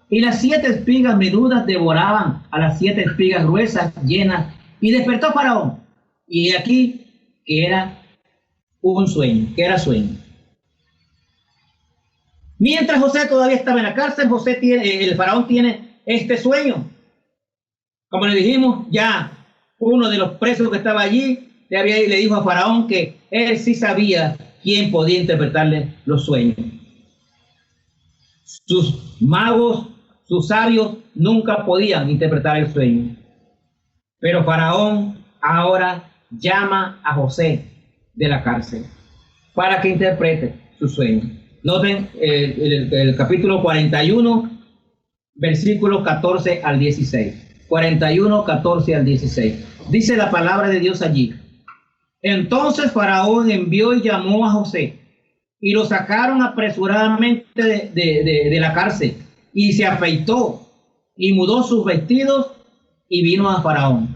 Y las 7 espigas menudas devoraban a las 7 espigas gruesas llenas. Y despertó Faraón. Y aquí que era un sueño, sueño. Mientras José todavía estaba en la cárcel, el Faraón tiene este sueño. Como le dijimos, ya uno de los presos que estaba allí le dijo a Faraón que él sí sabía quién podía interpretarle los sueños. Sus magos, sus sabios, nunca podían interpretar el sueño. Pero Faraón ahora llama a José de la cárcel para que interprete su sueño. Noten el capítulo 41, versículos 14 al 16. 41, 14 al 16. Dice la palabra de Dios allí. Entonces Faraón envió y llamó a José, y lo sacaron apresuradamente de la cárcel, y se afeitó, y mudó sus vestidos, y vino a Faraón.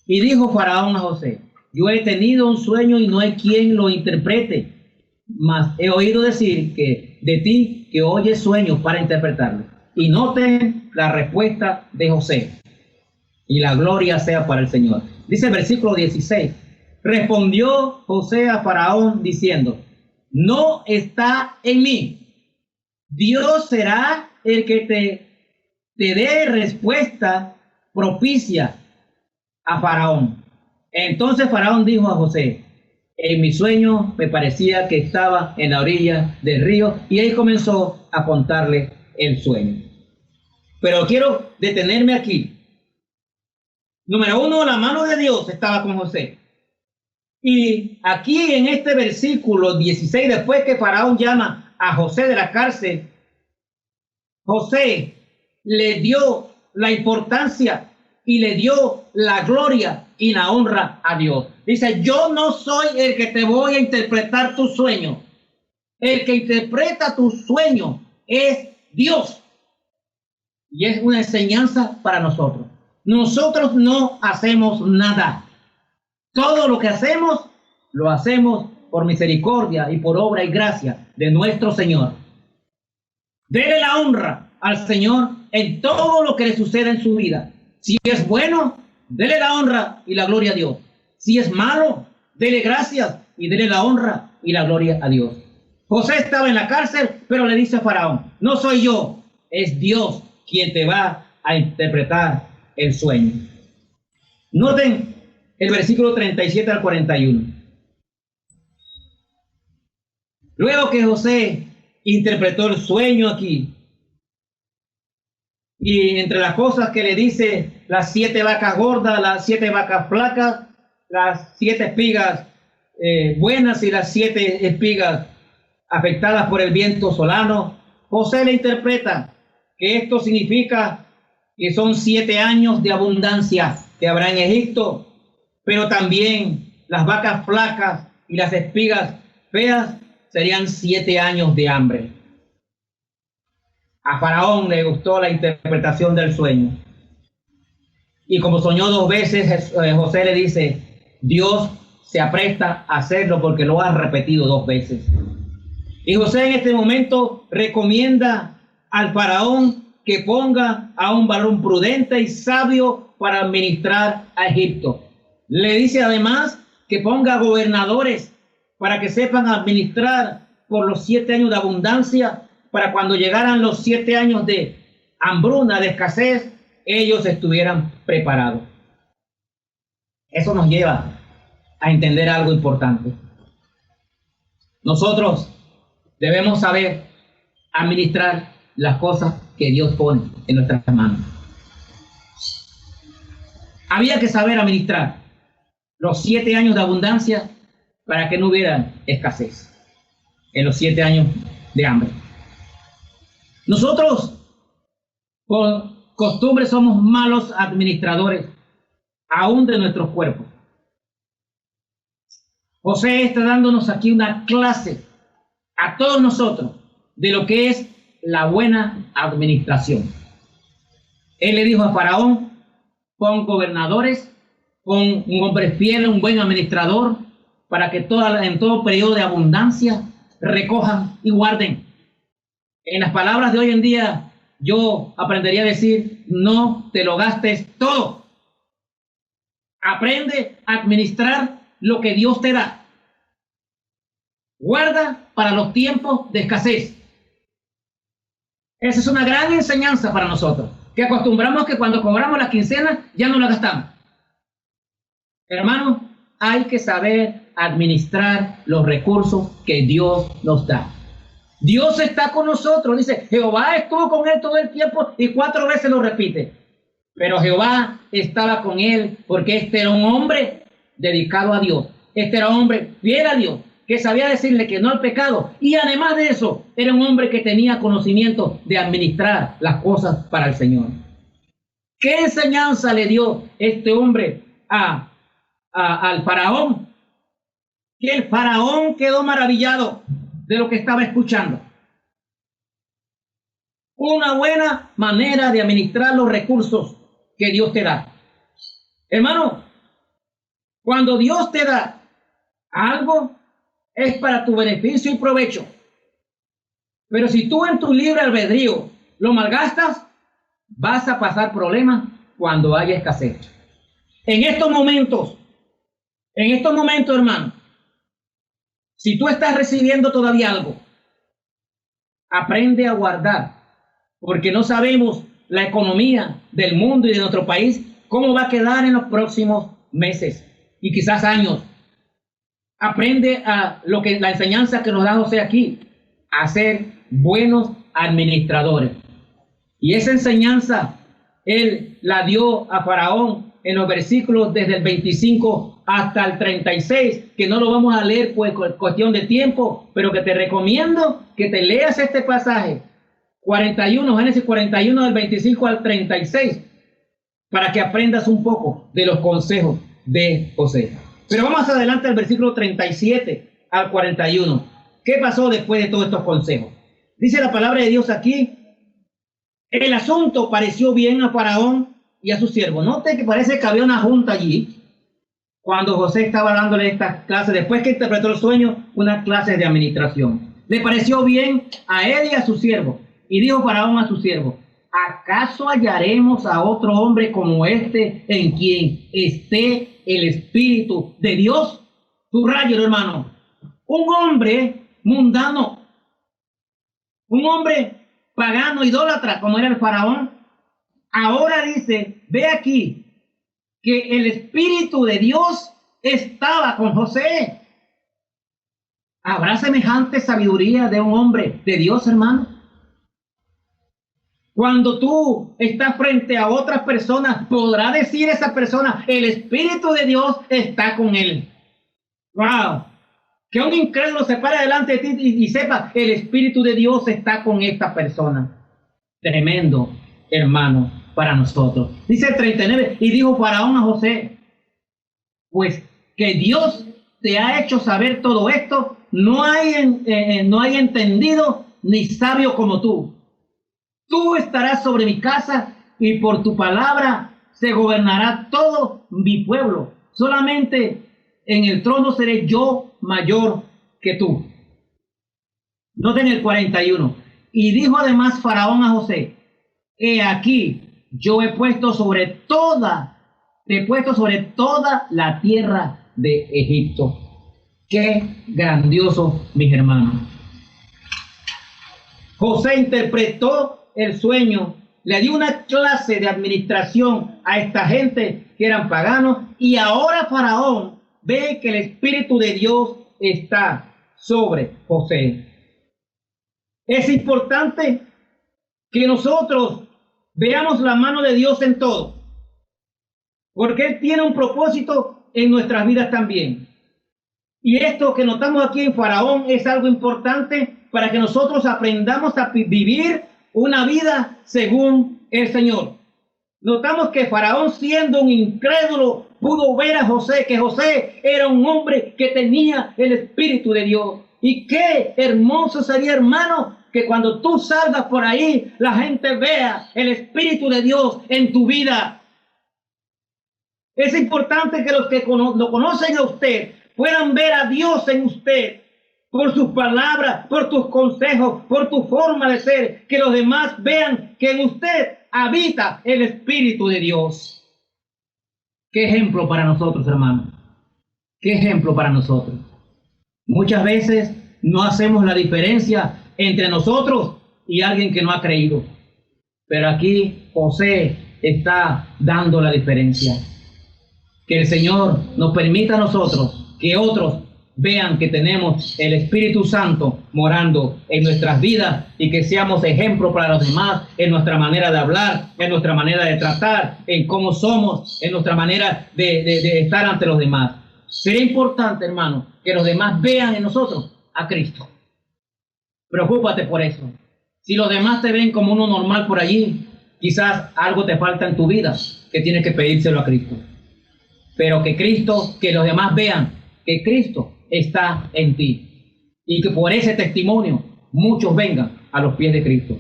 Y dijo Faraón a José, yo he tenido un sueño y no hay quien lo interprete, mas he oído decir que de ti que oyes sueños para interpretarlo. Y noten la respuesta de José. Y la gloria sea para el Señor. Dice el versículo 16. Respondió José a Faraón diciendo, no está en mí. Dios será el que te dé respuesta propicia a Faraón. Entonces Faraón dijo a José, en mi sueño me parecía que estaba en la orilla del río, y ahí comenzó a contarle el sueño. Pero quiero detenerme aquí. Número 1, la mano de Dios estaba con José. Y aquí en este versículo 16, después que Faraón llama a José de la cárcel, José le dio la importancia y le dio la gloria y la honra a Dios. Dice, yo no soy el que te voy a interpretar tu sueño. El que interpreta tu sueño es Dios. Y es una enseñanza para nosotros. Nosotros no hacemos nada. Todo lo que hacemos, lo hacemos por misericordia y por obra y gracia de nuestro Señor. Dele la honra al Señor en todo lo que le suceda en su vida. Si es bueno, dele la honra y la gloria a Dios. Si es malo, dele gracias y dele la honra y la gloria a Dios. José estaba en la cárcel, pero le dice a Faraón, no soy yo, es Dios quien te va a interpretar el sueño. Noten el versículo 37 al 41. Luego que José interpretó el sueño aquí, y entre las cosas que le dice, las 7 vacas gordas, las 7 vacas flacas, las 7 espigas buenas y las 7 espigas afectadas por el viento solano, José le interpreta que esto significa que son 7 años de abundancia que habrá en Egipto, pero también las vacas flacas y las espigas feas serían 7 años de hambre. A Faraón le gustó la interpretación del sueño. Y como soñó 2 veces, José le dice, Dios se apresta a hacerlo porque lo ha repetido 2 veces. Y José en este momento recomienda al Faraón que ponga a un varón prudente y sabio para administrar a Egipto. Le dice además que ponga gobernadores para que sepan administrar por los 7 años de abundancia, para cuando llegaran los 7 años de hambruna, de escasez, ellos estuvieran preparados. Eso nos lleva a entender algo importante. Nosotros debemos saber administrar las cosas que Dios pone en nuestras manos. Había que saber administrar los 7 años de abundancia para que no hubiera escasez en los 7 años de hambre. Nosotros, por costumbre, somos malos administradores, aún de nuestros cuerpos. José está dándonos aquí una clase a todos nosotros de lo que es la buena administración. Él le dijo a Faraón: pon gobernadores, pon un hombre fiel, un buen administrador, para que en todo periodo de abundancia recojan y guarden. En las palabras de hoy en día, yo aprendería a decir: no te lo gastes todo. Aprende a administrar lo que Dios te da. Guarda para los tiempos de escasez. Esa es una gran enseñanza para nosotros, que acostumbramos que cuando cobramos la quincena ya no la gastamos. Hermanos, hay que saber administrar los recursos que Dios nos da. Dios está con nosotros. Dice: Jehová estuvo con él todo el tiempo, y 4 veces lo repite. Pero Jehová estaba con él porque este era un hombre dedicado a Dios. Este era un hombre fiel a Dios, que sabía decirle que no al pecado. Y además de eso, era un hombre que tenía conocimiento de administrar las cosas para el Señor. ¿Qué enseñanza le dio este hombre al faraón? Que el faraón quedó maravillado de lo que estaba escuchando. Una buena manera de administrar los recursos que Dios te da. Hermano, cuando Dios te da algo, es para tu beneficio y provecho. Pero si tú en tu libre albedrío lo malgastas, vas a pasar problemas cuando haya escasez. En estos momentos, hermano, si tú estás recibiendo todavía algo, aprende a guardar, porque no sabemos la economía del mundo y de nuestro país, cómo va a quedar en los próximos meses y quizás años. Aprende la enseñanza que nos da José aquí, a ser buenos administradores. Y esa enseñanza él la dio a Faraón en los versículos desde el 25 hasta el 36, que no lo vamos a leer por cuestión de tiempo, pero que te recomiendo que te leas este pasaje, 41, Génesis 41 del 25 al 36, para que aprendas un poco de los consejos de José. Pero vamos adelante al versículo 37 al 41. ¿Qué pasó después de todos estos consejos? Dice la palabra de Dios aquí: el asunto pareció bien a Faraón y a su siervo. Note que parece que había una junta allí cuando José estaba dándole esta clase, después que interpretó el sueño, una clase de administración. Le pareció bien a él y a su siervo. Y dijo Faraón a su siervo: ¿acaso hallaremos a otro hombre como este en quien esté el Espíritu de Dios? Subrayelo, hermano. Un hombre mundano, un hombre pagano, idólatra, como era el faraón, ahora dice, ve aquí, que el Espíritu de Dios estaba con José. ¿Habrá semejante sabiduría de un hombre de Dios, hermano? Cuando tú estás frente a otras personas, podrá decir esa persona: el Espíritu de Dios está con él. ¡Wow! Que un incrédulo se pare delante de ti y sepa: el Espíritu de Dios está con esta persona. Tremendo, hermano, para nosotros. Dice el 39, y dijo Faraón a José: pues que Dios te ha hecho saber todo esto, no hay entendido ni sabio como tú. Tú estarás sobre mi casa, y por tu palabra se gobernará todo mi pueblo. Solamente en el trono seré yo mayor que tú. Noten el 41. Y dijo además Faraón a José: he aquí, yo te he puesto sobre toda la tierra de Egipto. Qué grandioso, mis hermanos. José interpretó el sueño, le dio una clase de administración a esta gente que eran paganos, y ahora Faraón ve que el Espíritu de Dios está sobre José. Es importante que nosotros veamos la mano de Dios en todo, porque Él tiene un propósito en nuestras vidas también. Y esto que notamos aquí en Faraón es algo importante para que nosotros aprendamos a vivir una vida según el Señor. Notamos que Faraón, siendo un incrédulo, pudo ver a José, que José era un hombre que tenía el Espíritu de Dios. Y qué hermoso sería, hermano, que cuando tú salgas por ahí, la gente vea el Espíritu de Dios en tu vida. Es importante que los que lo conocen a usted puedan ver a Dios en usted, por sus palabras, por tus consejos, por tu forma de ser, que los demás vean que en usted habita el Espíritu de Dios. Qué ejemplo para nosotros, hermanos. Qué ejemplo para nosotros. Muchas veces no hacemos la diferencia entre nosotros y alguien que no ha creído. Pero aquí José está dando la diferencia. Que el Señor nos permita a nosotros que otros vean que tenemos el Espíritu Santo morando en nuestras vidas y que seamos ejemplo para los demás en nuestra manera de hablar, en nuestra manera de tratar, en cómo somos, en nuestra manera de estar ante los demás. Sería importante, hermano, que los demás vean en nosotros a Cristo. Preocúpate por eso. Si los demás te ven como uno normal por allí, quizás algo te falta en tu vida que tienes que pedírselo a Cristo. Pero que los demás vean que Cristo está en ti y que por ese testimonio muchos vengan a los pies de Cristo.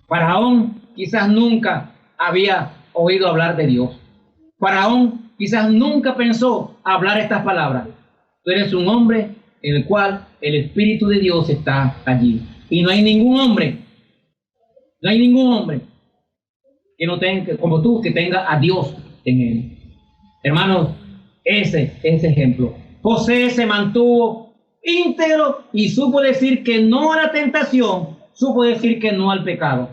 Faraón quizás nunca había oído hablar de Dios. Faraón quizás nunca pensó hablar estas palabras. Tú eres un hombre en el cual el Espíritu de Dios está allí. Y no hay ningún hombre que no tenga, como tú, que tenga a Dios en él. Hermanos, ese ejemplo. José se mantuvo íntegro y supo decir que no a la tentación, supo decir que no al pecado.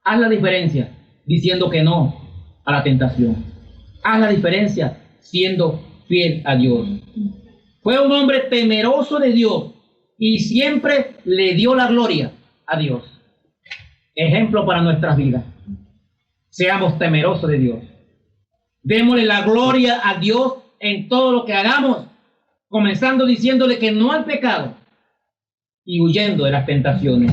Haz la diferencia diciendo que no a la tentación. Haz la diferencia siendo fiel a Dios. Fue un hombre temeroso de Dios y siempre le dio la gloria a Dios. Ejemplo para nuestras vidas. Seamos temerosos de Dios. Démosle la gloria a Dios en todo lo que hagamos, comenzando diciéndole que no al pecado y huyendo de las tentaciones.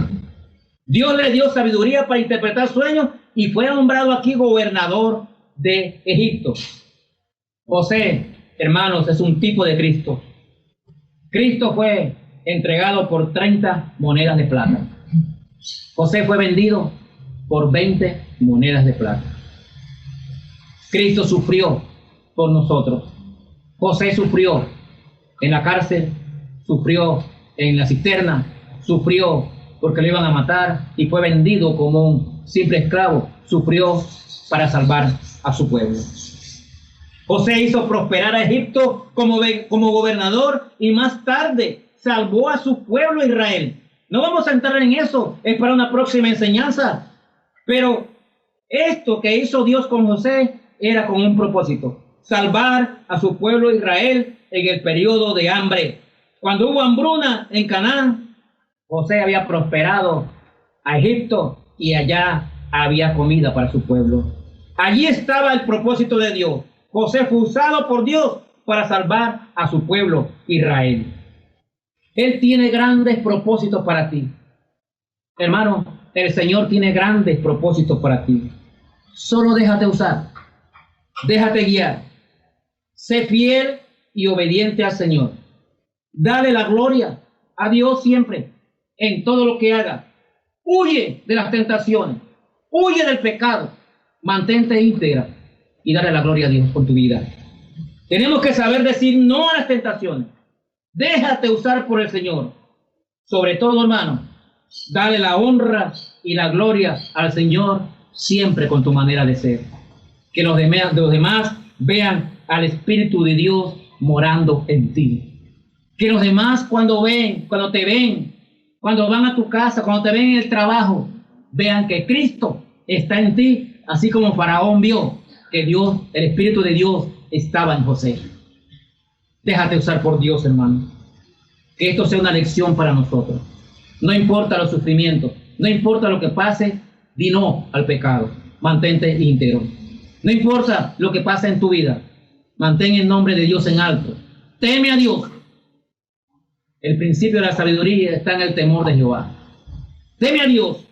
Dios le dio sabiduría para interpretar sueños y fue nombrado aquí gobernador de Egipto. José, hermanos, es un tipo de Cristo. Cristo fue entregado por 30 monedas de plata. José fue vendido por 20 monedas de plata. Cristo sufrió por nosotros. José sufrió en la cárcel, sufrió en la cisterna, sufrió porque lo iban a matar y fue vendido como un simple esclavo. Sufrió para salvar a su pueblo. José hizo prosperar a Egipto como gobernador y más tarde salvó a su pueblo Israel. No vamos a entrar en eso, es para una próxima enseñanza. Pero esto que hizo Dios con José era con un propósito: salvar a su pueblo Israel en el periodo de hambre. Cuando hubo hambruna en Canaán, José había prosperado a Egipto y allá había comida para su pueblo. Allí estaba el propósito de Dios. José fue usado por Dios para salvar a su pueblo Israel. Él tiene grandes propósitos para ti. Hermano, el Señor tiene grandes propósitos para ti. Solo déjate usar. Déjate guiar. Sé fiel y obediente al Señor. Dale la gloria a Dios siempre en todo lo que haga. Huye de las tentaciones. Huye del pecado. Mantente íntegra y dale la gloria a Dios por tu vida. Tenemos que saber decir no a las tentaciones. Déjate usar por el Señor. Sobre todo, hermano, dale la honra y la gloria al Señor siempre con tu manera de ser. Que los demás vean al Espíritu de Dios morando en ti. Que los demás cuando te ven, cuando van a tu casa, cuando te ven en el trabajo, vean que Cristo está en ti, así como Faraón vio que Dios, el Espíritu de Dios, estaba en José. Déjate usar por Dios, hermano. Que esto sea una lección para nosotros. No importa los sufrimientos, no importa lo que pase, di no al pecado. Mantente íntegro. No importa lo que pase en tu vida, mantén el nombre de Dios en alto. Teme a Dios. El principio de la sabiduría está en el temor de Jehová. Teme a Dios.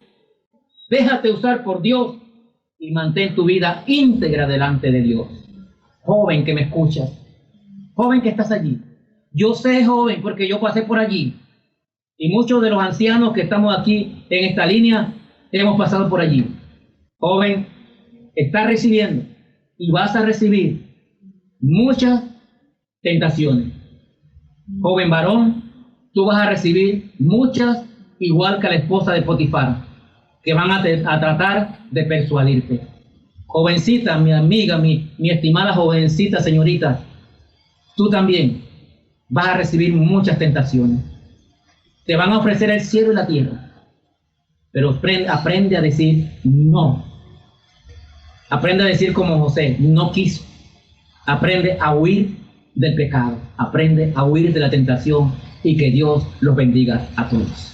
Déjate usar por Dios y mantén tu vida íntegra delante de Dios. Joven que me escuchas, joven que estás allí. Yo sé, joven, porque yo pasé por allí. Y muchos de los ancianos que estamos aquí en esta línea hemos pasado por allí. Joven, estás recibiendo y vas a recibir muchas tentaciones. Joven varón, tú vas a recibir muchas, igual que a la esposa de Potifar, que van a tratar de persuadirte. Jovencita, mi amiga, mi estimada jovencita, señorita, tú también vas a recibir muchas tentaciones. Te van a ofrecer el cielo y la tierra, pero aprende a decir no. Aprende a decir como José, no quiso. Aprende a huir del pecado, aprende a huir de la tentación y que Dios los bendiga a todos.